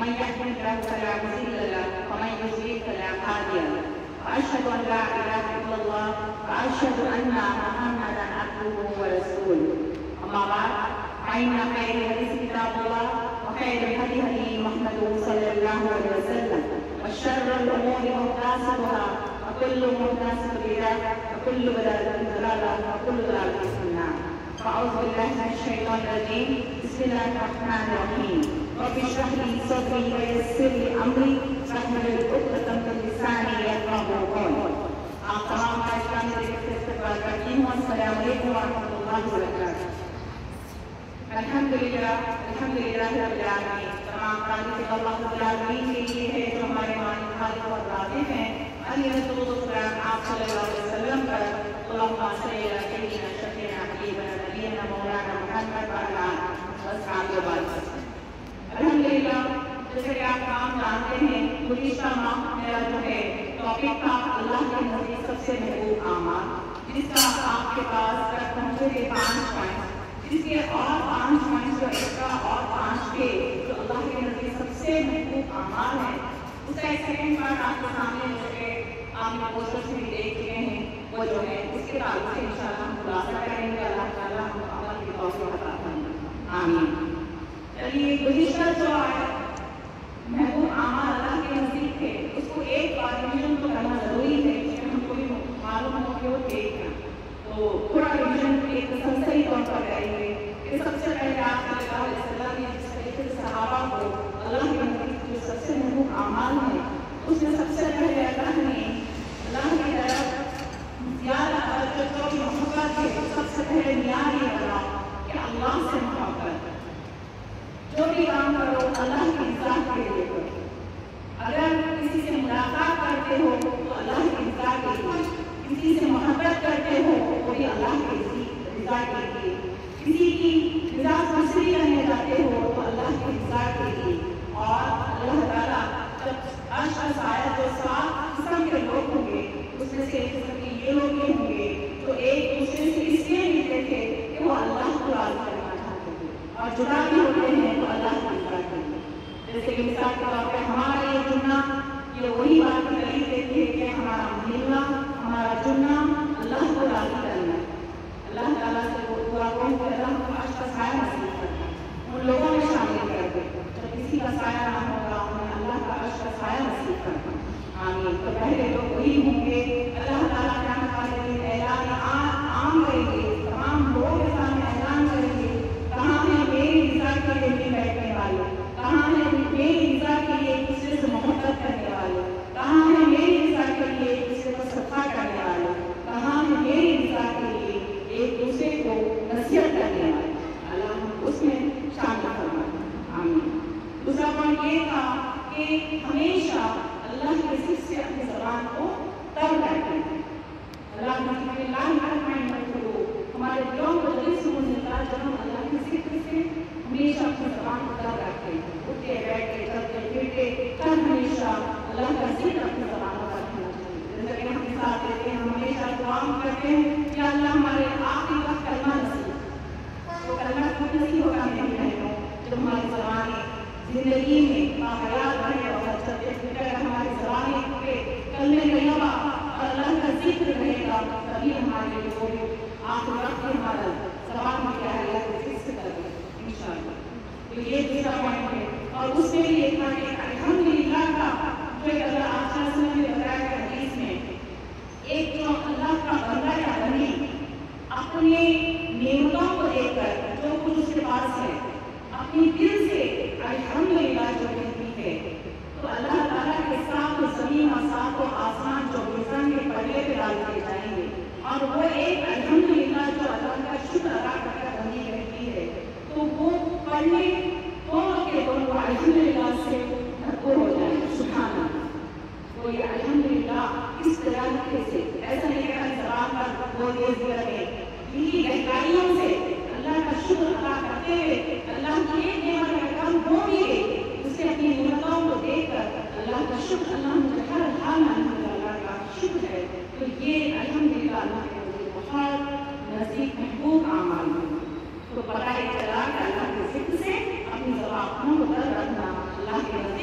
من يهده الله فلا مضل له ومن يضلل فلا هادي له وأشهد أن لا إله إلا الله وأشهد أن محمدا عبده ورسوله أما بعد فإن خير الحديث كتاب الله وخير الهدي هدي محمد صلى الله عليه وسلم وشر الأمور محدثاتها وكل محدثة بدعة وكل بدعة ضلالة وكل ضلالة في النار. فأعوذ بالله من الشيطان الرجيم. بسم الله الرحمن الرحيم. رب اشرح لي صدري ويسر لي أمري واحلل عقدة من لساني يفقهوا قولي. تمام اسلام سے استقبال کرتی ہوں. السلام علیکم ورحمۃ اللہ وبرکاتہ. الحمدللہ رب العالمین. تمام تعریف اللہ رب العالمین کے لیے ہے جو ہمارے مالک خالق اور رازق ہیں. علی رسول اللہ آپ صلی اللہ علیہ وسلم پر اللہم صلی علی سیدنا شفیعنا حبیبنا نبینا مولانا محمد وعلی آلہ وصحبہ وسلم. الحمدللہ جیسے کہ آپ نام جانتے ہیں گزشتہ ماہ میرا جو ہے ٹاپک تھا اللہ کے نزدیک سب سے محبوب اعمال، جس کا آپ کے پاس تک پہنچے تھے 5 پوائنٹ، جس کے اور 5 پوائنٹس جو ایکسٹرا اور 5 کے جو اللہ کے نزدیک سب سے محبوب اعمال ہیں، اس کا ایک سیکنڈ پارٹ آپ کے سامنے جو کہ آپ نے پوسٹرس میں دیکھ چکے ہیں وہ جو ہے اس کے تعلق سے انشاءاللہ ہم خلاصہ کریں گے. اللہ تعالیٰ ہم عمل کی توفیق عطا فرمائے. آمین. چلیے گزشتہ جو محبوب اعمال اللہ کے نزدیک تھے اس کو ایک بار ریویژن تو کرنا ضروری ہے کہ ہم کو بھی معلوم ہو کہ وہ تھے کیا. تو تھوڑا ریویژن ایک تسلسلی طور پر کریں گے کہ سب سے پہلے آپ صلی اللہ علیہ وسلم نے جس طریقے سے صحابہ کو اللہ کے نزدیک جو سب سے محبوب اعمال ہیں اس میں سب سے پہلے اللہ کی طرف زیادہ توجہ کی محبت ہے. سب سے پہلے معیار یہ بنا کہ اللہ سے محبت. جو بھی کام کرو اللہ کی رضا کے لیے کرو. اگر کسی سے ملاقات کرتے ہو تو اللہ کی رضا کے لیے، کسی سے محبت کرتے ہو وہ بھی اللہ کی رضا کے لیے، کسی کی رضا حاصل کرنے جاتے ہو تو اللہ کی رضا کے لیے. اور اللہ تعالیٰ جب عرش کا سایہ جو 7 قسم کے لوگ ہوں گے اس میں سے ایک قسم کے یہ لوگ یہ ہوں گے جو ایک دوسرے سے اس لیے ملتے تھے کہ وہ اللہ کو راضی کرنا چاہتے تھے اور جدا بھی ہوتے ہیں تو اللہ کی رضا کے لیے. جیسے کہ مثال کے طور پہ ہمارا یہ جننا یہ وہی بات دلیل دیتی ہے کہ ہمارا ملنا ہمارا جننا اللہ کو راضی کرنا ہے. اللہ تعالیٰ سے وہ دعا کروں کہ اللہ کو عرش کا سایہ نصیب کرنا، ان لوگوں میں شامل کر دے جب کسی کا سایہ نہ ہوگا انہیں اللہ کا عرش کا سایہ نصیب کرنا. آمین. تو پہلے لوگ وہی ہوں گے. اللہ تعالیٰ قیامت والے دن اعلان عام کریں گے، تمام لوگوں کے سامنے اعلان کریں گے کہاں ہے میری رضا کے لیے مل بیٹھنے والے، کہاں ہے میری رضا کے لیے ایک دوسرے سے محبت کرنے والے، کہاں ہے میری رضا کے لیے ایک دوسرے کو صدقہ کرنے والے، کہاں ہے میری رضا کے لیے ایک دوسرے کو نصیحت کرنے والے. اللہ اس میں شامل فرمائے. آمین. دوسرا پوائنٹ یہ تھا کہ ہمیشہ اللہ کے ذکر سے اپنی زبان کو تر کرتے ہیں. اللہ ہمارے دلوں کو دل سے ملتا ہے جب ہم اللہ کے ذکر سے ہمیشہ اپنی زبان کو تر رکھتے ہیں. اٹھتے بیٹھتے چلتے پھرتے تب ہمیشہ اللہ کا ذکر اپنی زبان کو رکھنا چاہیے. جیسا کہ ہم مثال دیتے ہیں ہم ہمیشہ دعا کرتے ہیں کہ اللہ ہمارے آخری وقت کلمہ نصیب. تو کلمہ کب نصیب ہوگا میری بہنوں جب ہماری زبانیں زندگی میں باحیات رہے اور چلتے پھرتے ہماری زبانیں پہ کلمہ طیبہ اور اللہ کا ذکر رہے گا تبھی ہمارے لیے وہ آخر وقت ہمارا زبان میں کیا ہے اللہ کے ذکر سے کرے انشاءاللہ. تو یہ دوسرا پوائنٹ ہے. اور اس میں بھی ایک بات الحمدللہ کا جو کہ اللہ آپ صلی اللہ علیہ وسلم نے بتایا کہ حدیث میں ایک جو اللہ کا بندہ یا بندی اپنے نعمتوں کو دیکھ کر جو کچھ اس کے پاس ہے اپنی دل سے الحمدللہ جو کہتی ہے تو اللہ تعالیٰ کے ساتھ زمین اور ساتھ آسمان جو میزان کے پلے پہ ڈال دیے جائیں گے اور وہ ایک الحمدللہ جو اللہ کا شکر ادا کر کر بندی کرتی ہے تو وہ پڑھنے دونوں کے دونوں الحمدللہ سے بھرپور ہو جائیں گے. سبحان اللہ. وہ یہ الحمدللہ اس طرح سے ایسا نہیں کہ زبان پر وہ تیز کرے دلی گہرائیوں سے اللہ کا شکر ادا کرتے ہوئے اللہ کی ایک نعمت کا کم ہو بھی اسے اپنی نعمتوں کو دیکھ کر اللہ کا شکر اللہ مجھے ہر حال میں اللہ کا شکر ہے. تو یہ الحمدللہ اللہ کے بہت نزدیک محبوب اعمال ہیں. تو پتہ چلا کہ اللہ کے ذکر سے اپنی زبانوں کو در رکھنا اللہ کے نزدیک